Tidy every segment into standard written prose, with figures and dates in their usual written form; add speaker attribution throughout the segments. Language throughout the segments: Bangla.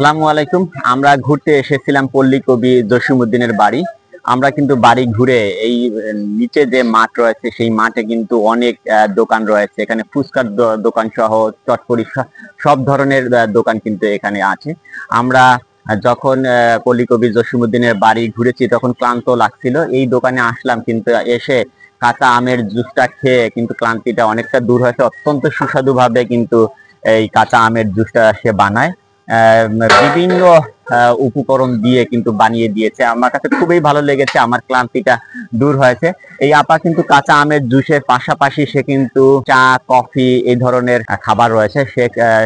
Speaker 1: আসসালামু আলাইকুম। আমরা ঘুরতে এসেছিলাম পল্লী কবি জসিমউদ্দিনের বাড়ি। আমরা কিন্তু বাড়ি ঘুরে এই নিচে যে মাঠ রয়েছে সেই মাঠে কিন্তু অনেক দোকান রয়েছে। এখানে ফুচকার দোকান সহ চটপটি সব ধরনের দোকান কিন্তু এখানে আছে। আমরা যখন পল্লী কবি জসিমউদ্দিনের বাড়ি ঘুরেছি তখন ক্লান্ত লাগছিল, এই দোকানে আসলাম, কিন্তু এসে কাঁচা আমের জুসটা খেয়ে কিন্তু ক্লান্তিটা অনেকটা দূর হয়েছে। অত্যন্ত সুস্বাদু ভাবে কিন্তু এই কাঁচা আমের জুসটা সে বানায়। বিভিন্ন উপকরণ দিয়ে কিন্তু বানিয়ে দিয়েছে। আমার কাছে খুবই ভালো লেগেছে, আমার ক্লান্তিটা দূর হয়েছে। এই আপা কিন্তু কাঁচা আমের জুসের পাশাপাশি সে কিন্তু চা, কফি এই ধরনের খাবার রয়েছে,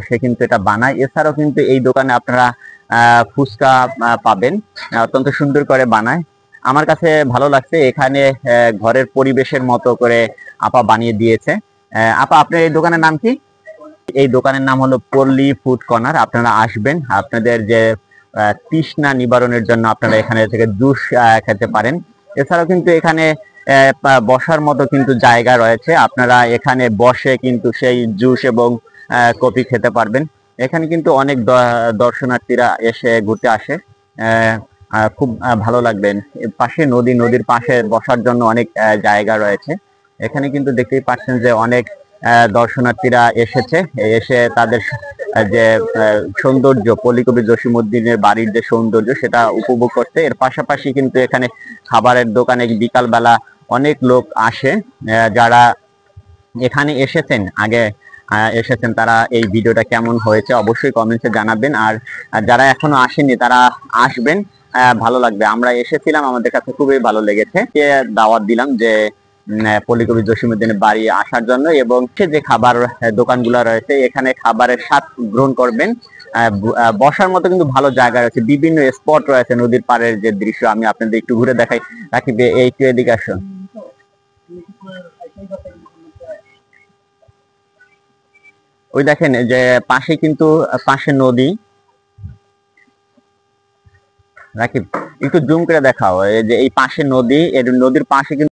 Speaker 1: সে কিন্তু এটা বানায়। এছাড়াও কিন্তু এই দোকানে আপনারা ফুচকা পাবেন, অত্যন্ত সুন্দর করে বানায়। আমার কাছে ভালো লাগছে, এখানে ঘরের পরিবেশের মতো করে আপা বানিয়ে দিয়েছে। আপা, আপনার এই দোকানের নাম কি? এই দোকানের নাম হলো পল্লী ফুড কর্নার। আপনারা আসবেন, আপনাদের যে তৃষ্ণা নিবারণের জন্য আপনারা এখানে থেকে জুস খেতে পারেন। এছাড়াও কিন্তু এখানে বসার মতো কিন্তু জায়গা রয়েছে, আপনারা এখানে বসে কিন্তু সেই জুস এবং কফি খেতে পারবেন। এখানে কিন্তু অনেক দর্শনার্থীরা এসে ঘুরতে আসে। খুব ভালো লাগবেন। পাশে নদী, নদীর পাশে বসার জন্য অনেক জায়গা রয়েছে। এখানে কিন্তু দেখতেই পাচ্ছেন যে অনেক দর্শনার্থীরা এসেছে, এসে তাদের যে সৌন্দর্য, পল্লী কবি জসিমউদ্দিনের বাড়ির যে সৌন্দর্য সেটা উপভোগ করতে। এর পাশাপাশি কিন্তু এখানে খাবারের দোকানে বিকাল বেলা অনেক লোক আসে। যারা এখানে এসেছেন তারা এই ভিডিওটা কেমন হয়েছে অবশ্যই কমেন্টে জানাবেন। আর যারা এখনো আসেনি তারা আসবেন, ভালো লাগবে। আমরা এসেছিলাম, আমাদের কাছে খুবই ভালো লেগেছে। দাওয়াত দিলাম যে পল্লী কবি জসিমউদ্দিনের বাড়ি আসার জন্য, এবং যে খাবার দোকানগুলো রয়েছে এখানে খাবারের স্বাদ গ্রহণ করবেন। বসার মতো কিন্তু ভালো জায়গা রয়েছে, বিভিন্ন স্পট রয়েছে। নদীর পাড়ের যে দৃশ্য আমি আপনাদের একটু ঘুরে দেখাই। রাকিব, একটু এদিকে আসো। ওই দেখেন যে পাশে কিন্তু পাশে নদী। রাকিব, একটু জুম করে দেখাও, এই যে এই পাশে নদী, এর নদীর পাশে কিন্তু